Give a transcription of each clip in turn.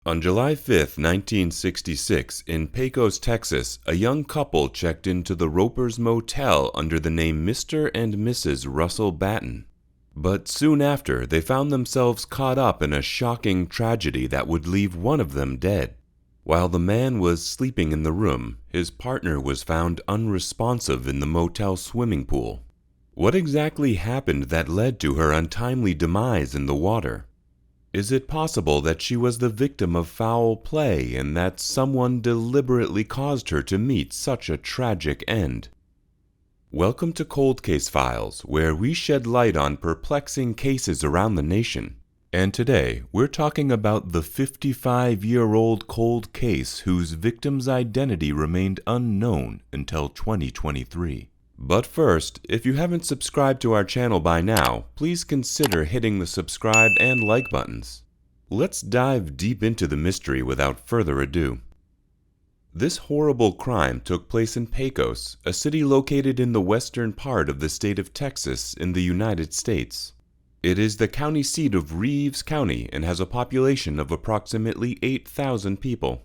On July 5, 1966, in Pecos, Texas, a young couple checked into the Roper's Motel under the name Mr. and Mrs. Russell Batten. But soon after, they found themselves caught up in a shocking tragedy that would leave one of them dead. While the man was sleeping in the room, his partner was found unresponsive in the motel swimming pool. What exactly happened that led to her untimely demise in the water? Is it possible that she was the victim of foul play and that someone deliberately caused her to meet such a tragic end? Welcome to Cold Case Files, where we shed light on perplexing cases around the nation. And today, we're talking about the 55-year-old cold case whose victim's identity remained unknown until 2023. But first, if you haven't subscribed to our channel by now, please consider hitting the subscribe and like buttons. Let's dive deep into the mystery without further ado. This horrible crime took place in Pecos, a city located in the western part of the state of Texas in the United States. It is the county seat of Reeves County and has a population of approximately 8,000 people.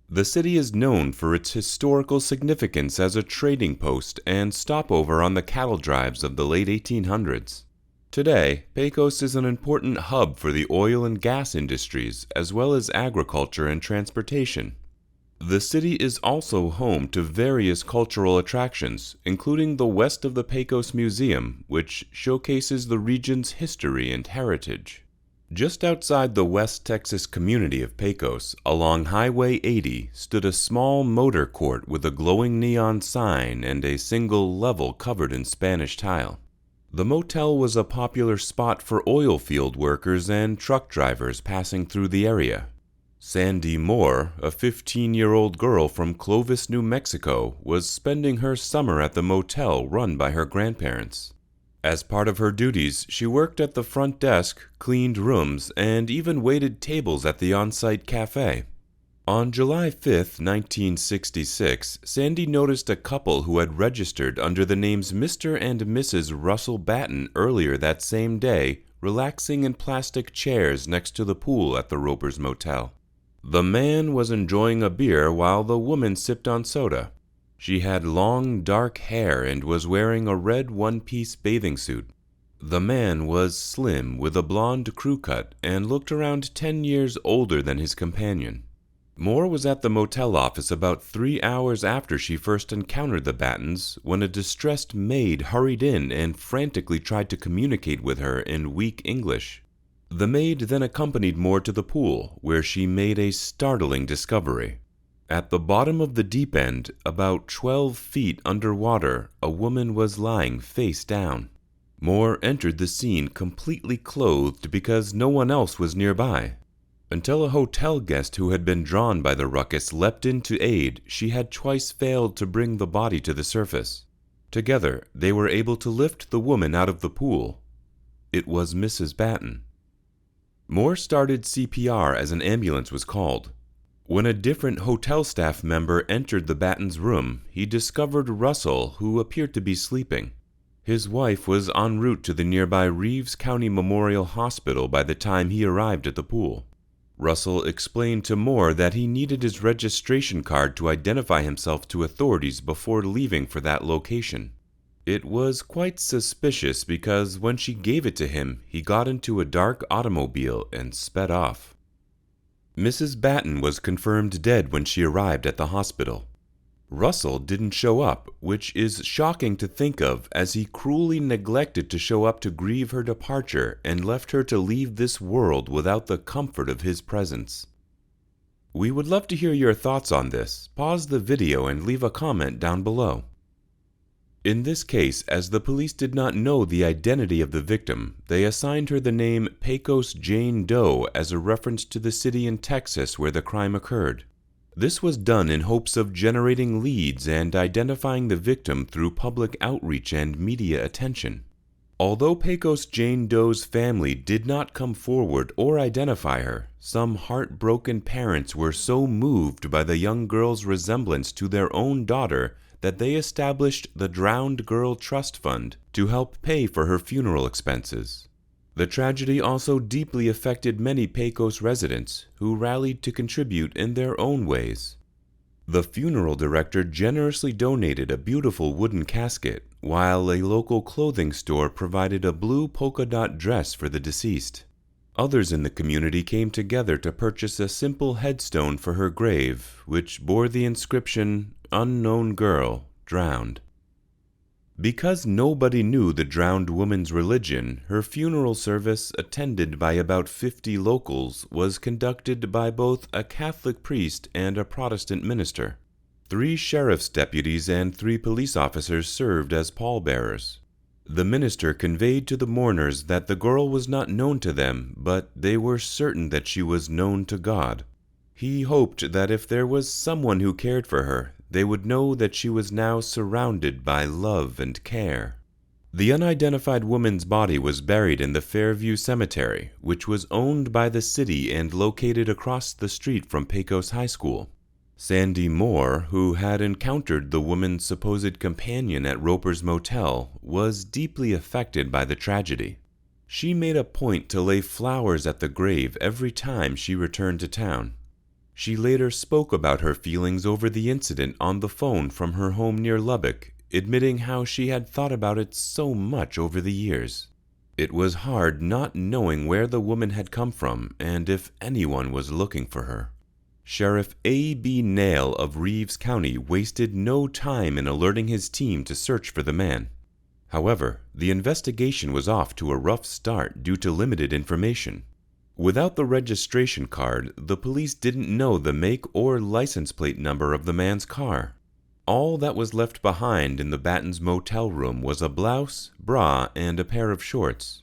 The city is known for its historical significance as a trading post and stopover on the cattle drives of the late 1800s. Today, Pecos is an important hub for the oil and gas industries, as well as agriculture and transportation. The city is also home to various cultural attractions, including the West of the Pecos Museum, which showcases the region's history and heritage. Just outside the West Texas community of Pecos, along Highway 80, stood a small motor court with a glowing neon sign and a single level covered in Spanish tile. The motel was a popular spot for oil field workers and truck drivers passing through the area. Sandy Moore, a 15-year-old girl from Clovis, New Mexico, was spending her summer at the motel run by her grandparents. As part of her duties, she worked at the front desk, cleaned rooms, and even waited tables at the on-site cafe. On July 5, 1966, Sandy noticed a couple who had registered under the names Mr. and Mrs. Russell Batten earlier that same day, relaxing in plastic chairs next to the pool at the Roper's Motel. The man was enjoying a beer while the woman sipped on soda. She had long, dark hair and was wearing a red one-piece bathing suit. The man was slim with a blonde crew cut and looked around 10 years older than his companion. Moore was at the motel office about 3 hours after she first encountered the Battens when a distressed maid hurried in and frantically tried to communicate with her in weak English. The maid then accompanied Moore to the pool, where she made a startling discovery. At the bottom of the deep end, about 12 feet underwater, a woman was lying face down. Moore entered the scene completely clothed because no one else was nearby. Until a hotel guest who had been drawn by the ruckus leapt in to aid, she had twice failed to bring the body to the surface. Together, they were able to lift the woman out of the pool. It was Mrs. Batten. Moore started CPR as an ambulance was called. When a different hotel staff member entered the Battens' room, he discovered Russell, who appeared to be sleeping. His wife was en route to the nearby Reeves County Memorial Hospital by the time he arrived at the pool. Russell explained to Moore that he needed his registration card to identify himself to authorities before leaving for that location. It was quite suspicious because when she gave it to him, he got into a dark automobile and sped off. Mrs. Batten was confirmed dead when she arrived at the hospital. Russell didn't show up, which is shocking to think of, as he cruelly neglected to show up to grieve her departure and left her to leave this world without the comfort of his presence. We would love to hear your thoughts on this. Pause the video and leave a comment down below. In this case, as the police did not know the identity of the victim, they assigned her the name Pecos Jane Doe as a reference to the city in Texas where the crime occurred. This was done in hopes of generating leads and identifying the victim through public outreach and media attention. Although Pecos Jane Doe's family did not come forward or identify her, some heartbroken parents were so moved by the young girl's resemblance to their own daughter that they established the Drowned Girl Trust Fund to help pay for her funeral expenses. The tragedy also deeply affected many Pecos residents who rallied to contribute in their own ways. The funeral director generously donated a beautiful wooden casket, while a local clothing store provided a blue polka dot dress for the deceased. Others in the community came together to purchase a simple headstone for her grave, which bore the inscription, "Unknown girl, drowned." Because nobody knew the drowned woman's religion, her funeral service, attended by about 50 locals, was conducted by both a Catholic priest and a Protestant minister. 3 sheriff's deputies and 3 police officers served as pallbearers. The minister conveyed to the mourners that the girl was not known to them, but they were certain that she was known to God. He hoped that if there was someone who cared for her, they would know that she was now surrounded by love and care. The unidentified woman's body was buried in the Fairview Cemetery, which was owned by the city and located across the street from Pecos High School. Sandy Moore, who had encountered the woman's supposed companion at Roper's Motel, was deeply affected by the tragedy. She made a point to lay flowers at the grave every time she returned to town. She later spoke about her feelings over the incident on the phone from her home near Lubbock, admitting how she had thought about it so much over the years. It was hard not knowing where the woman had come from and if anyone was looking for her. Sheriff A.B. Nail of Reeves County wasted no time in alerting his team to search for the man. However, the investigation was off to a rough start due to limited information. Without the registration card, the police didn't know the make or license plate number of the man's car. All that was left behind in the Batten's motel room was a blouse, bra, and a pair of shorts.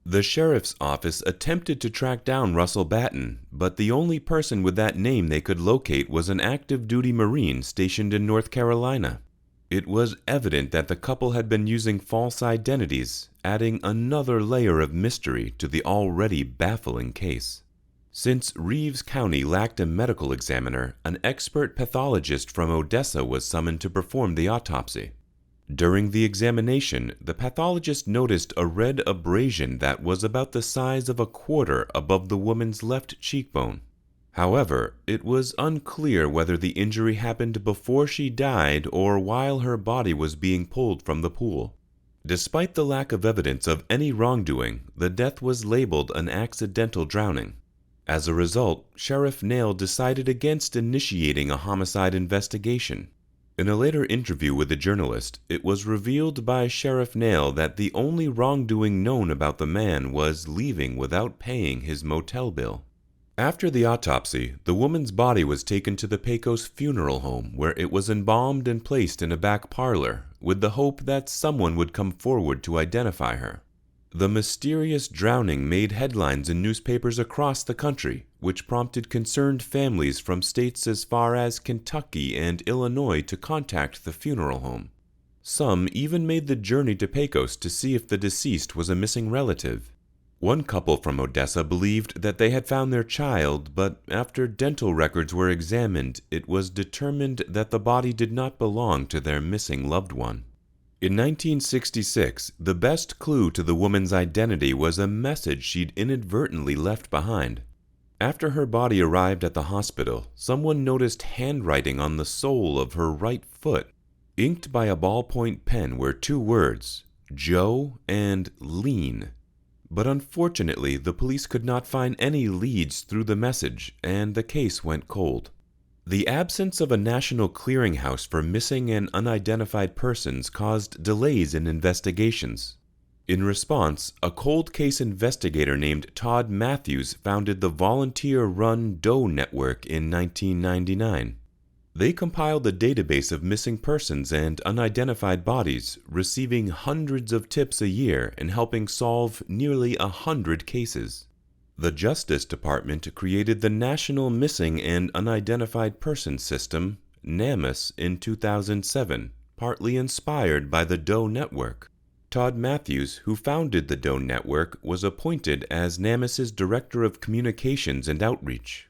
The sheriff's office attempted to track down Russell Batten, but the only person with that name they could locate was an active-duty Marine stationed in North Carolina. It was evident that the couple had been using false identities, adding another layer of mystery to the already baffling case. Since Reeves County lacked a medical examiner, an expert pathologist from Odessa was summoned to perform the autopsy. During the examination, the pathologist noticed a red abrasion that was about the size of a quarter above the woman's left cheekbone. However, it was unclear whether the injury happened before she died or while her body was being pulled from the pool. Despite the lack of evidence of any wrongdoing, the death was labeled an accidental drowning. As a result, Sheriff Nail decided against initiating a homicide investigation. In a later interview with a journalist, it was revealed by Sheriff Nail that the only wrongdoing known about the man was leaving without paying his motel bill. After the autopsy, the woman's body was taken to the Pecos funeral home, where it was embalmed and placed in a back parlor, with the hope that someone would come forward to identify her. The mysterious drowning made headlines in newspapers across the country, which prompted concerned families from states as far as Kentucky and Illinois to contact the funeral home. Some even made the journey to Pecos to see if the deceased was a missing relative. One couple from Odessa believed that they had found their child, but after dental records were examined, it was determined that the body did not belong to their missing loved one. In 1966, the best clue to the woman's identity was a message she'd inadvertently left behind. After her body arrived at the hospital, someone noticed handwriting on the sole of her right foot. Inked by a ballpoint pen were 2 words, Joe and Lean. But unfortunately, the police could not find any leads through the message, and the case went cold. The absence of a national clearinghouse for missing and unidentified persons caused delays in investigations. In response, a cold case investigator named Todd Matthews founded the volunteer-run Doe Network in 1999. They compiled a database of missing persons and unidentified bodies, receiving hundreds of tips a year and helping solve nearly 100 cases. The Justice Department created the National Missing and Unidentified Persons System, NAMUS, in 2007, partly inspired by the Doe Network. Todd Matthews, who founded the Doe Network, was appointed as NAMUS's Director of Communications and Outreach.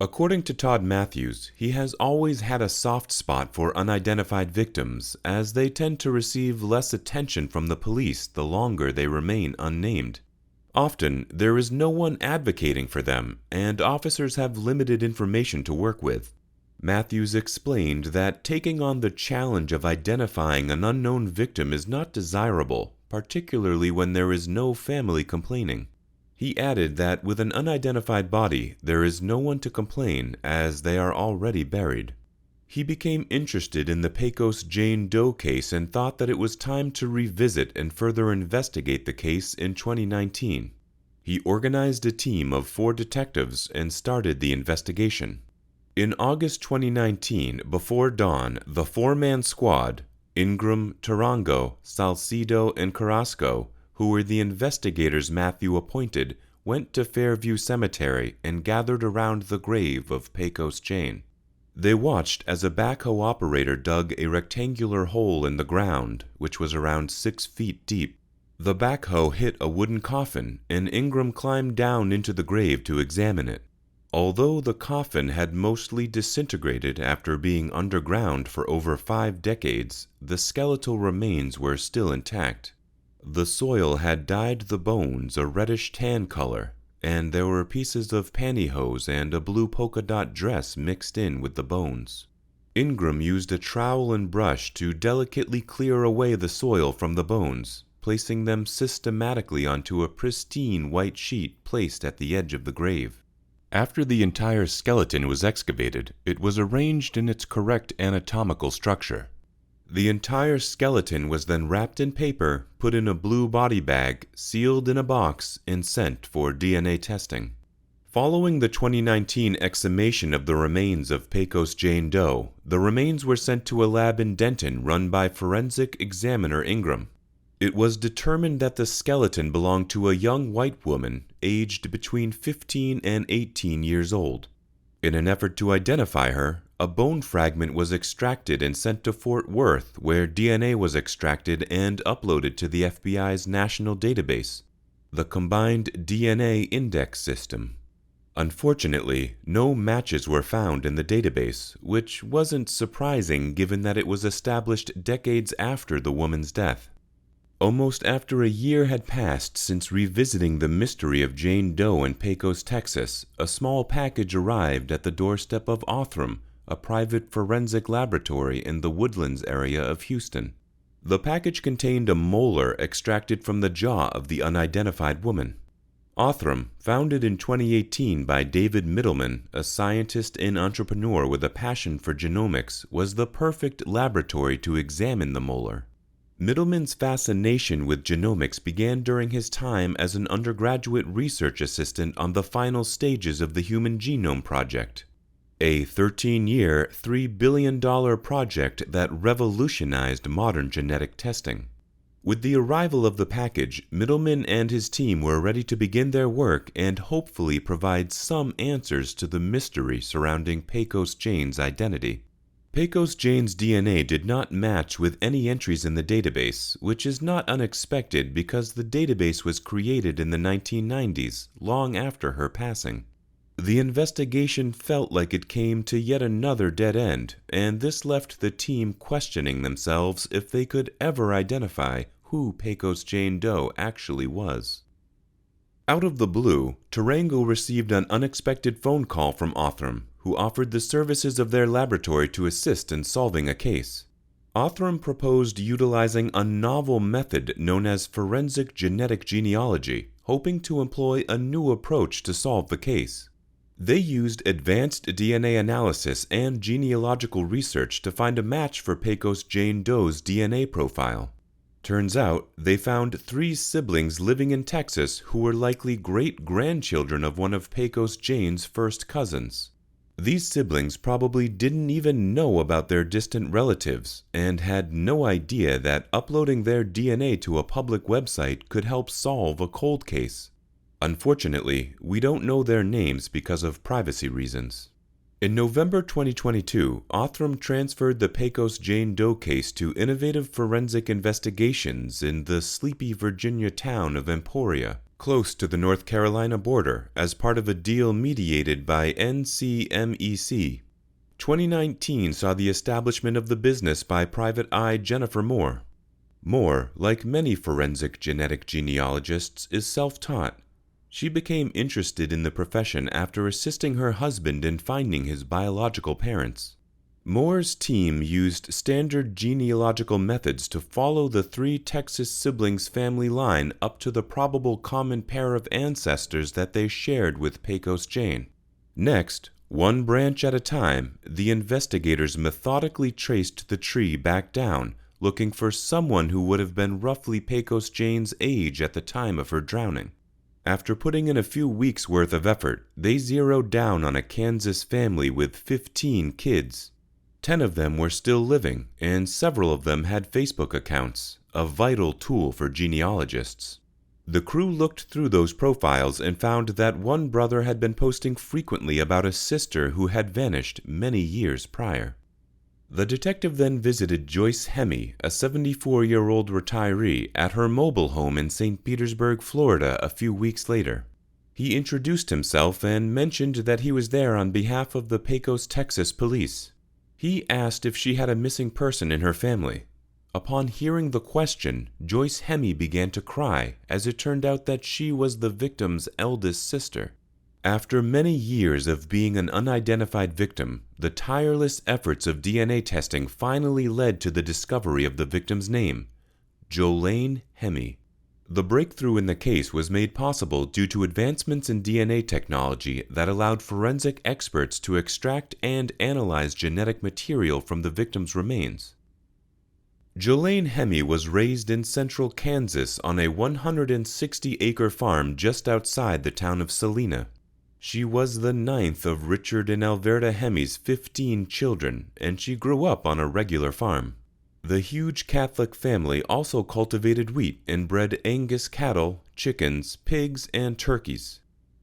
According to Todd Matthews, he has always had a soft spot for unidentified victims, as they tend to receive less attention from the police the longer they remain unnamed. Often, there is no one advocating for them, and officers have limited information to work with. Matthews explained that taking on the challenge of identifying an unknown victim is not desirable, particularly when there is no family complaining. He added that with an unidentified body, there is no one to complain as they are already buried. He became interested in the Pecos Jane Doe case and thought that it was time to revisit and further investigate the case in 2019. He organized a team of 4 detectives and started the investigation. In August 2019, before dawn, the 4-man squad, Ingram, Tarango, Salcido, and Carrasco, who were the investigators Matthew appointed, went to Fairview Cemetery and gathered around the grave of Pecos Jane. They watched as a backhoe operator dug a rectangular hole in the ground, which was around 6 feet deep. The backhoe hit a wooden coffin, and Ingram climbed down into the grave to examine it. Although the coffin had mostly disintegrated after being underground for over 5 decades, the skeletal remains were still intact. The soil had dyed the bones a reddish tan color, and there were pieces of pantyhose and a blue polka dot dress mixed in with the bones. Ingram used a trowel and brush to delicately clear away the soil from the bones, placing them systematically onto a pristine white sheet placed at the edge of the grave. After the entire skeleton was excavated, it was arranged in its correct anatomical structure. The entire skeleton was then wrapped in paper, put in a blue body bag, sealed in a box, and sent for DNA testing. Following the 2019 exhumation of the remains of Pecos Jane Doe, the remains were sent to a lab in Denton run by forensic examiner Ingram. It was determined that the skeleton belonged to a young white woman aged between 15 and 18 years old. In an effort to identify her, a bone fragment was extracted and sent to Fort Worth, where DNA was extracted and uploaded to the FBI's national database, the Combined DNA Index System. Unfortunately, no matches were found in the database, which wasn't surprising given that it was established decades after the woman's death. Almost after a year had passed since revisiting the mystery of Jane Doe in Pecos, Texas, a small package arrived at the doorstep of Othram, a private forensic laboratory in the Woodlands area of Houston. The package contained a molar extracted from the jaw of the unidentified woman. Othram, founded in 2018 by David Middleman, a scientist and entrepreneur with a passion for genomics, was the perfect laboratory to examine the molar. Middleman's fascination with genomics began during his time as an undergraduate research assistant on the final stages of the Human Genome Project, a 13-year, $3 billion project that revolutionized modern genetic testing. With the arrival of the package, Middleman and his team were ready to begin their work and hopefully provide some answers to the mystery surrounding Pecos Jane's identity. Pecos Jane's DNA did not match with any entries in the database, which is not unexpected because the database was created in the 1990s, long after her passing. The investigation felt like it came to yet another dead end, and this left the team questioning themselves if they could ever identify who Pecos Jane Doe actually was. Out of the blue, Tarango received an unexpected phone call from Othram, who offered the services of their laboratory to assist in solving a case. Othram proposed utilizing a novel method known as forensic genetic genealogy, hoping to employ a new approach to solve the case. They used advanced DNA analysis and genealogical research to find a match for Pecos Jane Doe's DNA profile. Turns out, they found 3 siblings living in Texas who were likely great-grandchildren of one of Pecos Jane's first cousins. These siblings probably didn't even know about their distant relatives and had no idea that uploading their DNA to a public website could help solve a cold case. Unfortunately, we don't know their names because of privacy reasons. In November 2022, Othram transferred the Pecos Jane Doe case to Innovative Forensic Investigations in the sleepy Virginia town of Emporia, close to the North Carolina border, as part of a deal mediated by NCMEC. 2019 saw the establishment of the business by private eye Jennifer Moore. Moore, like many forensic genetic genealogists, is self-taught. She became interested in the profession after assisting her husband in finding his biological parents. Moore's team used standard genealogical methods to follow the three Texas siblings' family line up to the probable common pair of ancestors that they shared with Pecos Jane. Next, one branch at a time, the investigators methodically traced the tree back down, looking for someone who would have been roughly Pecos Jane's age at the time of her drowning. After putting in a few weeks' worth of effort, they zeroed down on a Kansas family with 15 kids. 10 of them were still living, and several of them had Facebook accounts, a vital tool for genealogists. The crew looked through those profiles and found that one brother had been posting frequently about a sister who had vanished many years prior. The detective then visited Joyce Hemme, a 74-year-old retiree, at her mobile home in St. Petersburg, Florida, a few weeks later. He introduced himself and mentioned that he was there on behalf of the Pecos, Texas police. He asked if she had a missing person in her family. Upon hearing the question, Joyce Hemme began to cry, as it turned out that she was the victim's eldest sister. After many years of being an unidentified victim, the tireless efforts of DNA testing finally led to the discovery of the victim's name, Jolene Hemme. The breakthrough in the case was made possible due to advancements in DNA technology that allowed forensic experts to extract and analyze genetic material from the victim's remains. Jolene Hemme was raised in central Kansas on a 160-acre farm just outside the town of Salina. She was the 9th of Richard and Alverta Hemme's 15 children, and she grew up on a regular farm. The huge Catholic family also cultivated wheat and bred Angus cattle, chickens, pigs, and turkeys.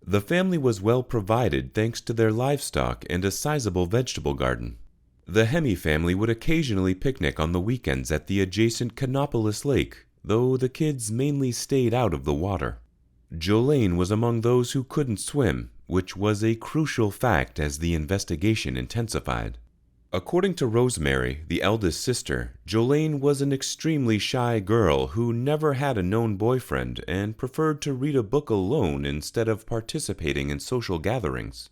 The family was well provided thanks to their livestock and a sizable vegetable garden. The Hemme family would occasionally picnic on the weekends at the adjacent Canopolis Lake, though the kids mainly stayed out of the water. Jolene was among those who couldn't swim, which was a crucial fact as the investigation intensified. According to Rosemary, the eldest sister, Jolene was an extremely shy girl who never had a known boyfriend and preferred to read a book alone instead of participating in social gatherings.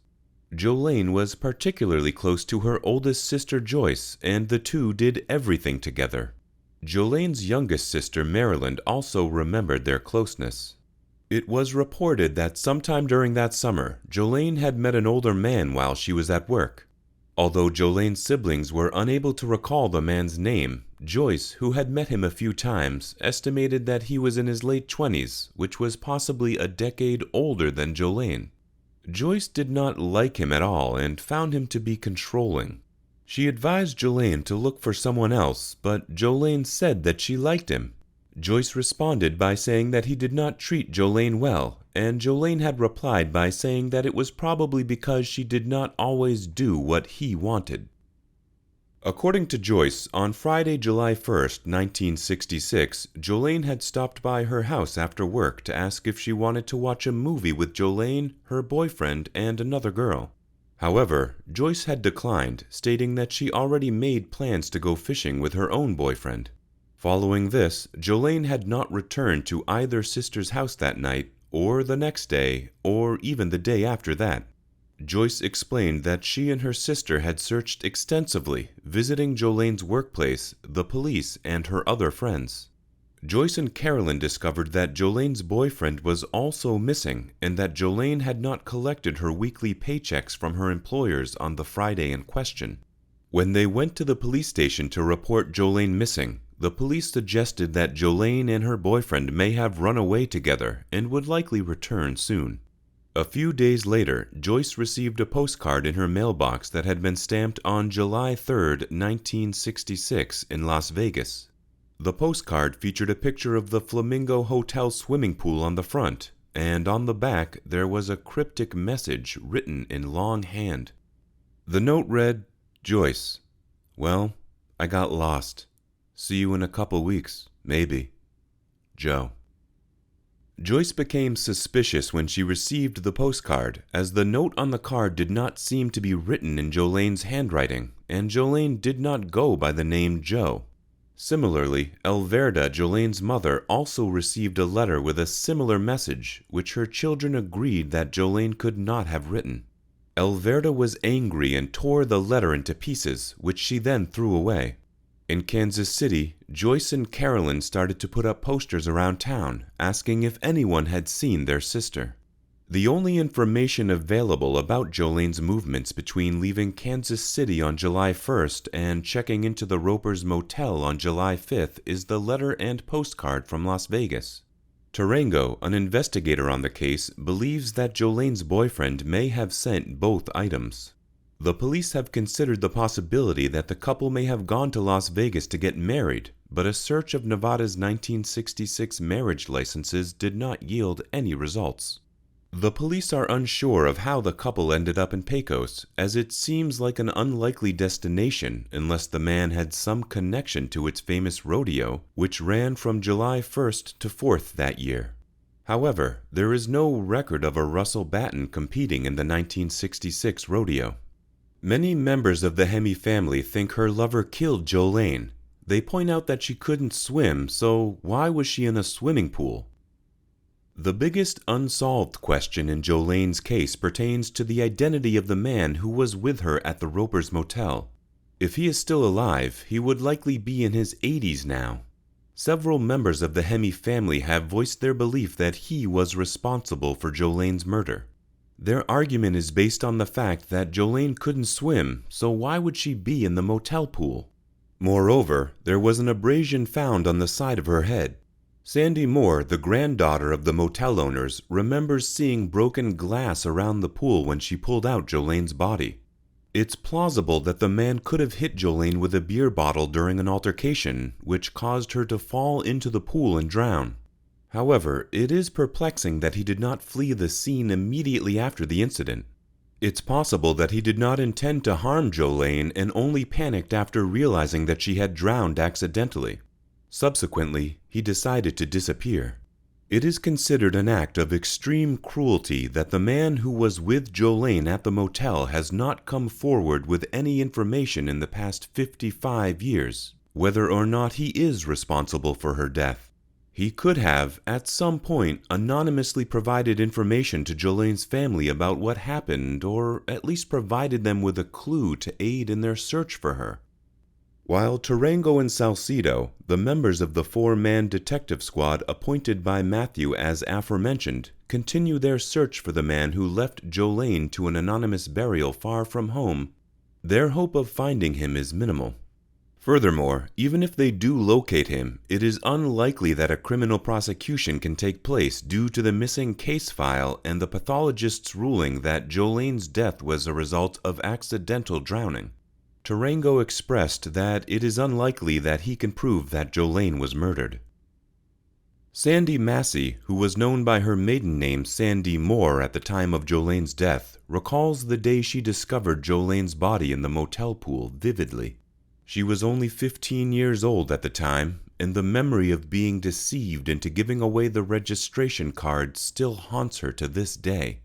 Jolene was particularly close to her oldest sister Joyce, and the two did everything together. Jolene's youngest sister Maryland also remembered their closeness. It was reported that sometime during that summer, Jolene had met an older man while she was at work. Although Jolene's siblings were unable to recall the man's name, Joyce, who had met him a few times, estimated that he was in his late 20s, which was possibly a decade older than Jolene. Joyce did not like him at all and found him to be controlling. She advised Jolene to look for someone else, but Jolene said that she liked him. Joyce responded by saying that he did not treat Jolene well, and Jolene had replied by saying that it was probably because she did not always do what he wanted. According to Joyce, on Friday, July 1st, 1966, Jolene had stopped by her house after work to ask if she wanted to watch a movie with Jolene, her boyfriend, and another girl. However, Joyce had declined, stating that she already made plans to go fishing with her own boyfriend. Following this, Jolene had not returned to either sister's house that night, or the next day, or even the day after that. Joyce explained that she and her sister had searched extensively, visiting Jolene's workplace, the police, and her other friends. Joyce and Carolyn discovered that Jolene's boyfriend was also missing, and that Jolene had not collected her weekly paychecks from her employers on the Friday in question. When they went to the police station to report Jolene missing, the police suggested that Jolene and her boyfriend may have run away together and would likely return soon. A few days later, Joyce received a postcard in her mailbox that had been stamped on July 3, 1966, in Las Vegas. The postcard featured a picture of the Flamingo Hotel swimming pool on the front, and on the back there was a cryptic message written in longhand. The note read, "Joyce, well, I got lost. See you in a couple weeks, maybe. Joe." Joyce became suspicious when she received the postcard, as the note on the card did not seem to be written in Jolene's handwriting, and Jolene did not go by the name Joe. Similarly, Elverda, Jolene's mother, also received a letter with a similar message, which her children agreed that Jolene could not have written. Elverda was angry and tore the letter into pieces, which she then threw away. In Kansas City, Joyce and Carolyn started to put up posters around town, asking if anyone had seen their sister. The only information available about Jolene's movements between leaving Kansas City on July 1st and checking into the Roper's motel on July 5th is the letter and postcard from Las Vegas. Tarango, an investigator on the case, believes that Jolene's boyfriend may have sent both items. The police have considered the possibility that the couple may have gone to Las Vegas to get married, but a search of Nevada's 1966 marriage licenses did not yield any results. The police are unsure of how the couple ended up in Pecos, as it seems like an unlikely destination unless the man had some connection to its famous rodeo, which ran from July 1st to 4th that year. However, there is no record of a Russell Batten competing in the 1966 rodeo. Many members of the Hemme family think her lover killed Jolene. They point out that she couldn't swim, so why was she in a swimming pool? The biggest unsolved question in Jolene's case pertains to the identity of the man who was with her at the Roper's motel. If he is still alive, he would likely be in his 80s now. Several members of the Hemme family have voiced their belief that he was responsible for Jolene's murder. Their argument is based on the fact that Jolene couldn't swim, so why would she be in the motel pool? Moreover, there was an abrasion found on the side of her head. Sandy Moore, the granddaughter of the motel owners, remembers seeing broken glass around the pool when she pulled out Jolene's body. It's plausible that the man could have hit Jolene with a beer bottle during an altercation, which caused her to fall into the pool and drown. However, it is perplexing that he did not flee the scene immediately after the incident. It's possible that he did not intend to harm Jolene and only panicked after realizing that she had drowned accidentally. Subsequently, he decided to disappear. It is considered an act of extreme cruelty that the man who was with Jolene at the motel has not come forward with any information in the past 55 years, whether or not he is responsible for her death. He could have, at some point, anonymously provided information to Jolene's family about what happened, or at least provided them with a clue to aid in their search for her. While Tarango and Salcedo, the members of the four-man detective squad appointed by Matthew as aforementioned, continue their search for the man who left Jolene to an anonymous burial far from home, their hope of finding him is minimal. Furthermore, even if they do locate him, it is unlikely that a criminal prosecution can take place due to the missing case file and the pathologist's ruling that Jolene's death was a result of accidental drowning. Tarango expressed that it is unlikely that he can prove that Jolene was murdered. Sandy Massey, who was known by her maiden name Sandy Moore at the time of Jolene's death, recalls the day she discovered Jolene's body in the motel pool vividly. She was only 15 years old at the time, and the memory of being deceived into giving away the registration card still haunts her to this day.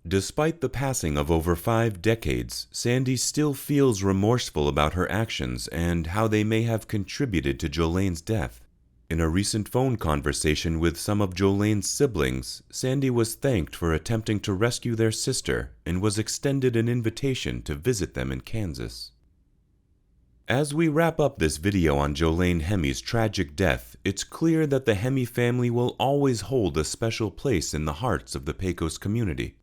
Despite the passing of over 5 decades, Sandy still feels remorseful about her actions and how they may have contributed to Jolene's death. In a recent phone conversation with some of Jolene's siblings, Sandy was thanked for attempting to rescue their sister and was extended an invitation to visit them in Kansas. As we wrap up this video on Jolene Hemme's tragic death, it's clear that the Hemme family will always hold a special place in the hearts of the Pecos community.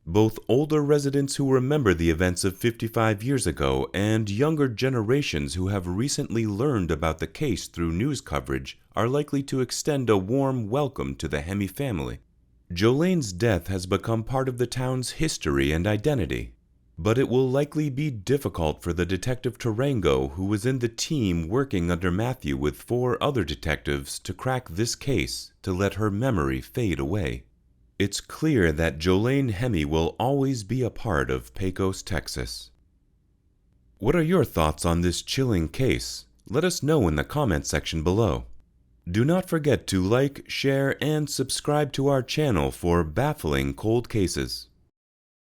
Both older residents who remember the events of 55 years ago and younger generations who have recently learned about the case through news coverage are likely to extend a warm welcome to the Hemme family. Jolene's death has become part of the town's history and identity, but it will likely be difficult for the Detective Tarango, who was in the team working under Matthew with 4 other detectives to crack this case, to let her memory fade away. It's clear that Jolene Hemme will always be a part of Pecos, Texas. What are your thoughts on this chilling case? Let us know in the comment section below. Do not forget to like, share, and subscribe to our channel for baffling cold cases.